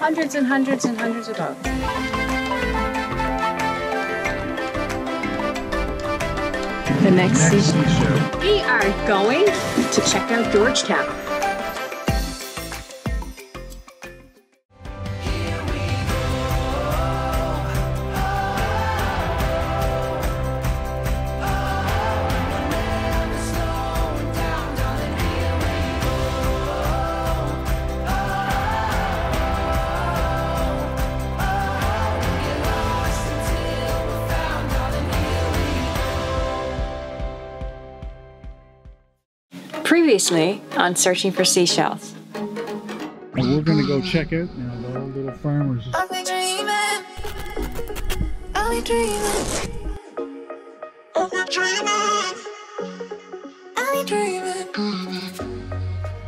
Hundreds and hundreds and hundreds of boats. The next C-Shell. We are going to check out George Town. Previously on Searching for C-Shels. We're gonna go check out now the old little farmers. I'll be dreaming. I'll be dreaming. I'll be dreaming. I'll be dreaming.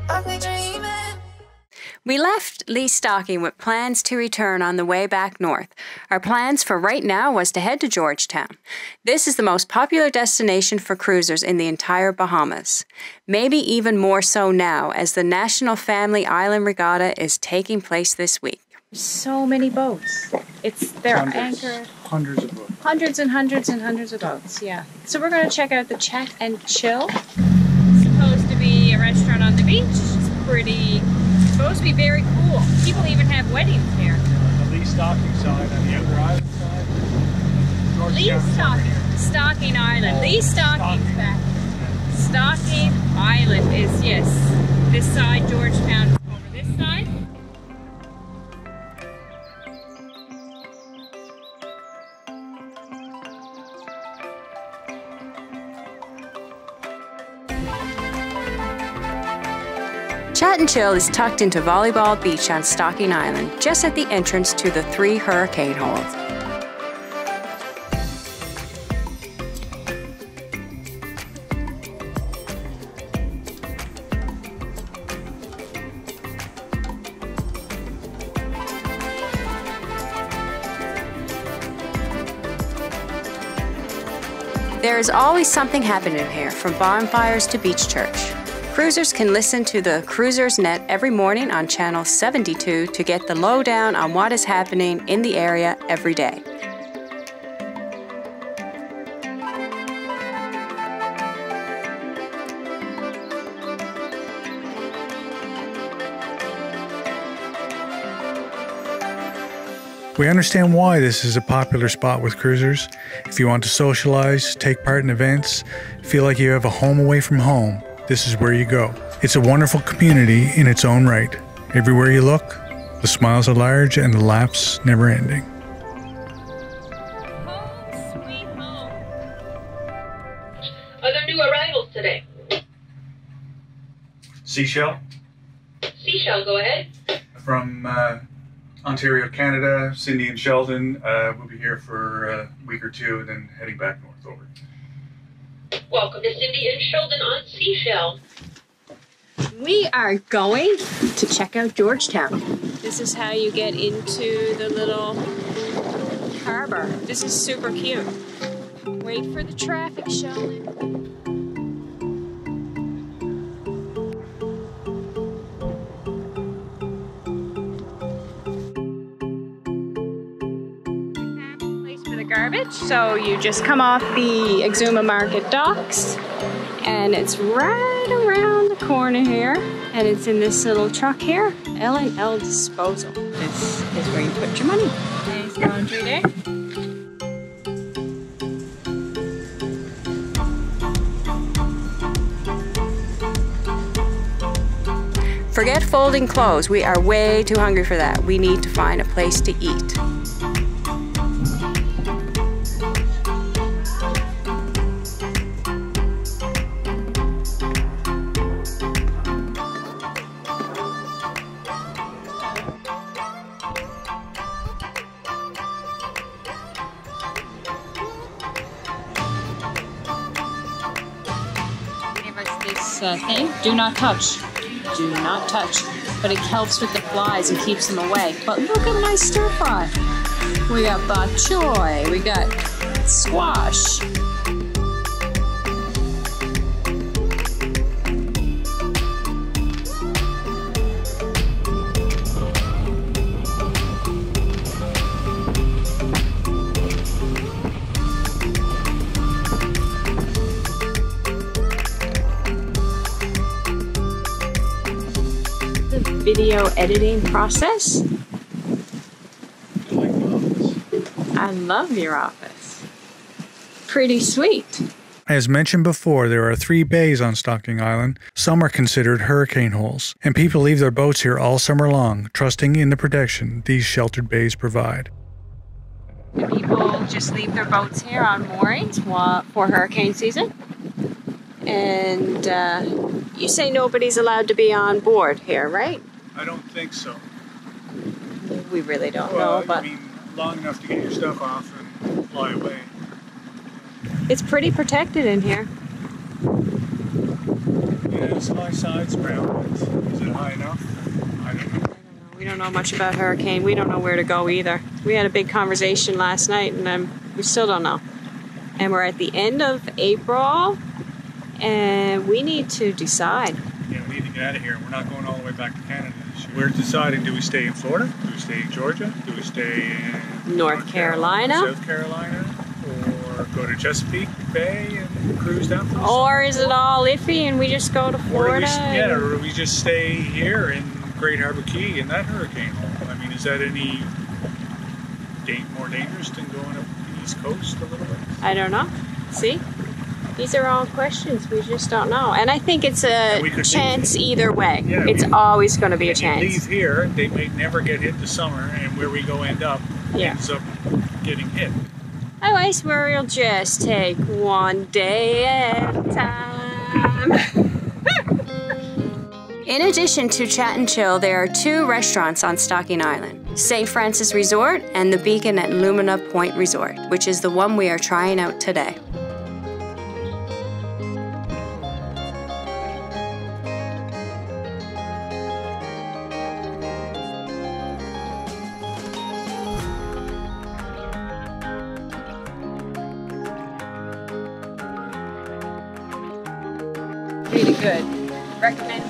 I'll be dreaming. We left Lee Stocking with plans to return on the way back north. Our plans for right now was to head to George Town. This is the most popular destination for cruisers in the entire Bahamas. Maybe even more so now as the National Family Island Regatta is taking place this week. So many boats. They're anchored. Hundreds of boats. Hundreds and hundreds and hundreds of boats, yeah. So we're going to check out the Chat and Chill. It's supposed to be a restaurant on the beach. It's supposed to be very cool. People even have weddings here. On the Lee Stocking side, on the outer island side. Lee Stocking Island. Lee Stocking's back. Stocking Island is, yes, this side. George Town is over this side. Chat and Chill is tucked into Volleyball Beach on Stocking Island, just at the entrance to the 3 hurricane holes. There is always something happening here, from bonfires to beach church. Cruisers can listen to the Cruisers Net every morning on Channel 72 to get the lowdown on what is happening in the area every day. We understand why this is a popular spot with cruisers. If you want to socialize, take part in events, feel like you have a home away from home, this is where you go. It's a wonderful community in its own right. Everywhere you look, the smiles are large and the laughs never ending. Home sweet home. Are there new arrivals today? C-Shell C-Shell, go ahead. from Ontario, Canada. Cindy and Sheldon will be here for a week or two and then heading back north over. Welcome to Cindy and Sheldon on C-Shell. We are going to check out George Town. This is how you get into the little harbor. This is super cute. Wait for the traffic, Sheldon. Garbage. So you just come off the Exuma Market docks and it's right around the corner here, and it's in this little truck here, L&L Disposal. This is where you put your money. Nice going through there. Forget folding clothes. We are way too hungry for that. We need to find a place to eat. Thing. Do not touch. Do not touch. But it helps with the flies and keeps them away. But look at my stir fry. We got bok choy. We got squash. video editing process. I like the office. I love your office. Pretty sweet. As mentioned before, there are 3 bays on Stocking Island. Some are considered hurricane holes, and people leave their boats here all summer long, trusting in the protection these sheltered bays provide. Do people just leave their boats here on moorings for hurricane season? And you say nobody's allowed to be on board here, right? I don't think so. We really don't know, but I mean, long enough to get your stuff off and fly away. it's pretty protected in here. Yeah, it's high sides ground. Is it high enough? I don't know. We don't know much about hurricane. We don't know where to go either. We had a big conversation last night, and we still don't know. And we're at the end of April, and we need to decide. Yeah, we need to get out of here. We're not going all the way back to Canada this year. We're deciding, do we stay in Florida? Do we stay in Georgia? Do we stay in North Carolina? South Carolina? Or go to Chesapeake Bay and cruise down from the Or is it all iffy and we just go to Or do Florida? or do we just stay here in Great Harbor Key in that hurricane hole? I mean, is that any more dangerous than going up the East Coast a little bit? I don't know. See? These are all questions we just don't know. And I think it's a chance either way. Yeah, it's always going to be a chance. Leave here, they may never get hit this summer, and where we go end up ends up getting hit. Otherwise, we'll just take one day at a time. In addition to Chat and Chill, there are 2 restaurants on Stocking Island, St. Francis Resort and the Beacon at Lumina Point Resort, which is the one we are trying out today. Really good. Recommend?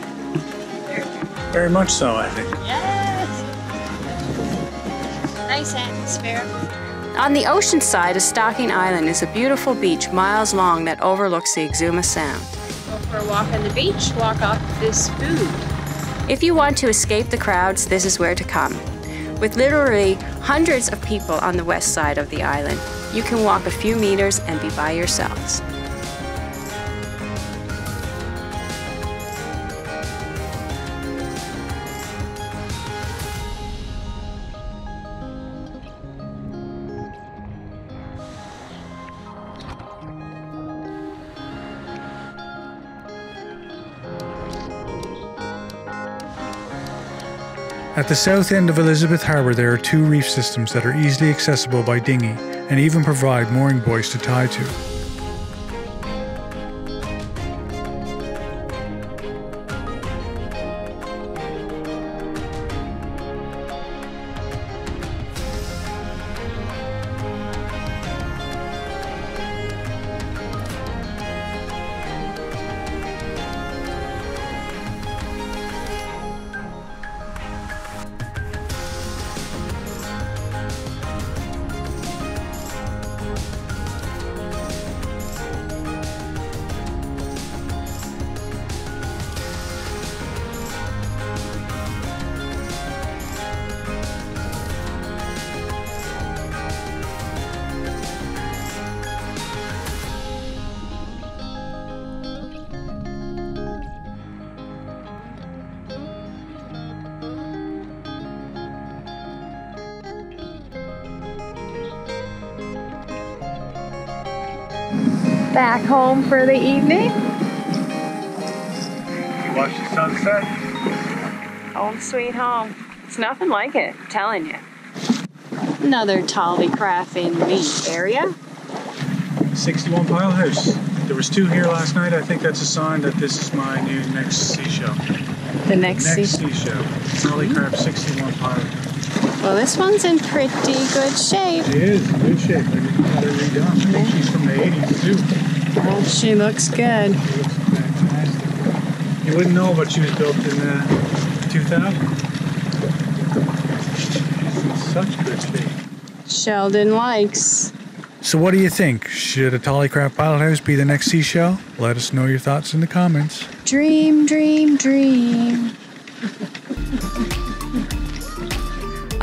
Very much so, I think. Yes! Nice atmosphere. On the ocean side of Stocking Island is a beautiful beach miles long that overlooks the Exuma Sound. Go for a walk on the beach, walk off this food. If you want to escape the crowds, this is where to come. With literally hundreds of people on the west side of the island, you can walk a few meters and be by yourselves. At the south end of Elizabeth Harbour, there are 2 reef systems that are easily accessible by dinghy and even provide mooring buoys to tie to. Back home for the evening. Watch the sunset. Home sweet home. It's nothing like it, I'm telling you. Another Tallycraft in the area. 61 Pile House. There was 2 here last night. I think that's a sign that this is my new next seashell. The next seashell. Tallycraft 61 Pile House. Well, this one's in pretty good shape. She is in good shape. I just got her redone. I think she's from the 80s too. Oh, she looks good. She looks fantastic. You wouldn't know, but she was built in 2000. She's in such good shape. Sheldon likes. So what do you think? Should a Tallycraft pilot house be the next seashell? Let us know your thoughts in the comments. Dream, dream, dream.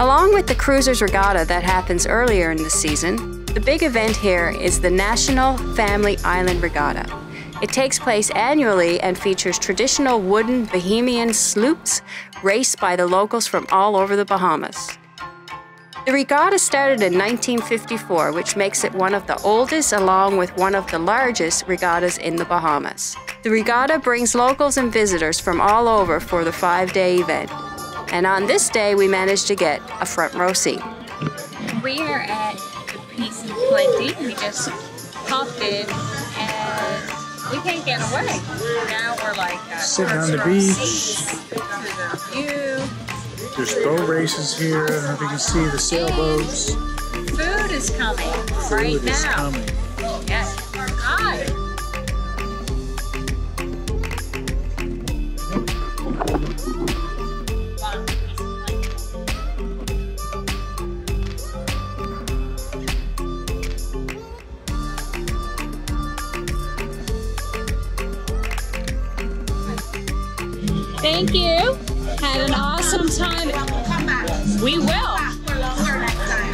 Along with the Cruisers Regatta that happens earlier in the season, the big event here is the National Family Island Regatta. It takes place annually and features traditional wooden Bahamian sloops raced by the locals from all over the Bahamas. The regatta started in 1954, which makes it one of the oldest along with one of the largest regattas in the Bahamas. The regatta brings locals and visitors from all over for the 5-day event. And on this day, we managed to get a front row seat. We are at the Peace and Plenty. We just popped in and we can't get away. Now we're like sitting on the beach. To the view. There's boat races here. I don't know if you can see the sailboats. Food is coming Food is coming. Yes. Hi. Thank you. Had an awesome time. We will.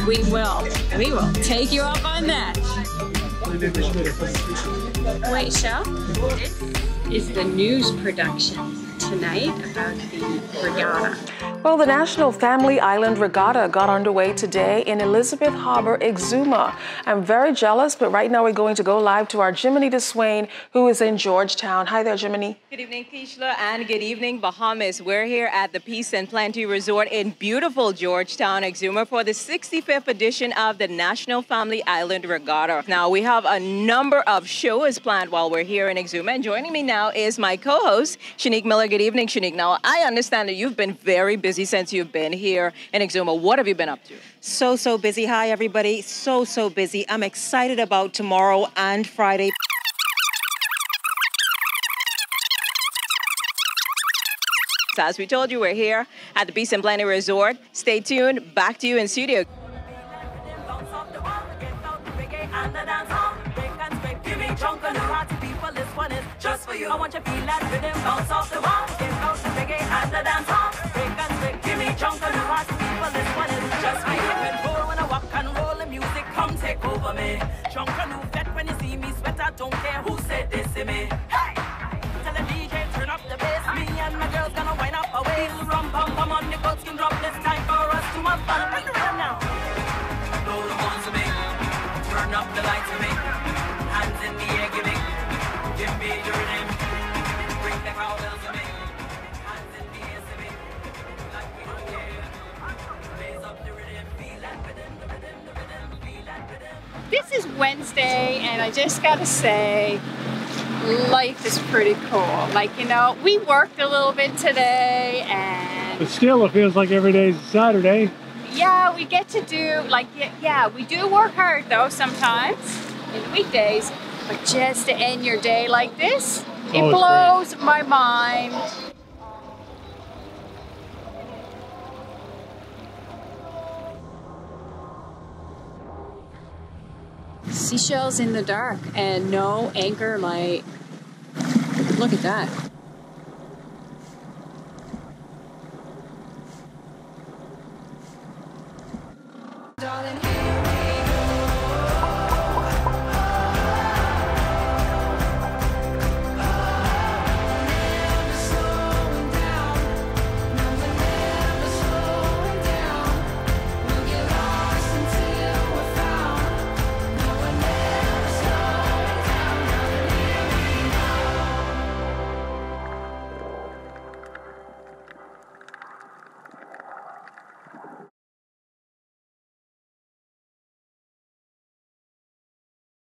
We will. We will take you up on that. Wait, Shell? This is the news production tonight about the regatta. Well, the National Family Island Regatta got underway today in Elizabeth Harbour, Exuma. I'm very jealous, but right now we're going to go live to our Jiminy DeSwain, who is in George Town. Hi there, Jiminy. Good evening, Keishla, and good evening, Bahamas. We're here at the Peace and Plenty Resort in beautiful George Town Exuma for the 65th edition of the National Family Island Regatta. Now, we have a number of shows planned while we're here in Exuma, and joining me now is my co-host, Shanique Miller. Good evening, Shanique. Now, I understand that you've been very busy since you've been here in Exuma. What have you been up to? So busy. Hi, everybody. So busy. I'm excited about tomorrow and Friday. As we told you, we're here at the Peace and Plenty Resort. Stay tuned. Back to you in studio. Just for you. I want you to feel that rhythm, bounce off the wall, get out the reggae and the dance hall. Break and break, give me junk on the heart, people, this one is just for you. And roll when I walk and roll, the music come take over me. Junk on new vet when you see me sweat, I don't care who said this to me. Hey! Tell the DJ turn up the bass, me and my girls gonna wind up away. Rum bum bum on the goat skin drop, it's time for us to have fun. Bring the rhythm now. Blow the horns to me, turn up the lights to me, hands in the air, give me. Give me your rhythm, bring the cowbells to me, hands in the air to me, like we don't care. Raise up the rhythm, feel that rhythm, the rhythm, the rhythm, feel that rhythm. This is Wednesday, and I just gotta say, life is pretty cool. Like, you know, we worked a little bit today, and... But still, it feels like every day is Saturday. Yeah, we get to do, like, yeah, we do work hard, though, sometimes, in the weekdays. But just to end your day like this, it blows my mind. Seashells in the dark and no anchor light. Look at that. Darling,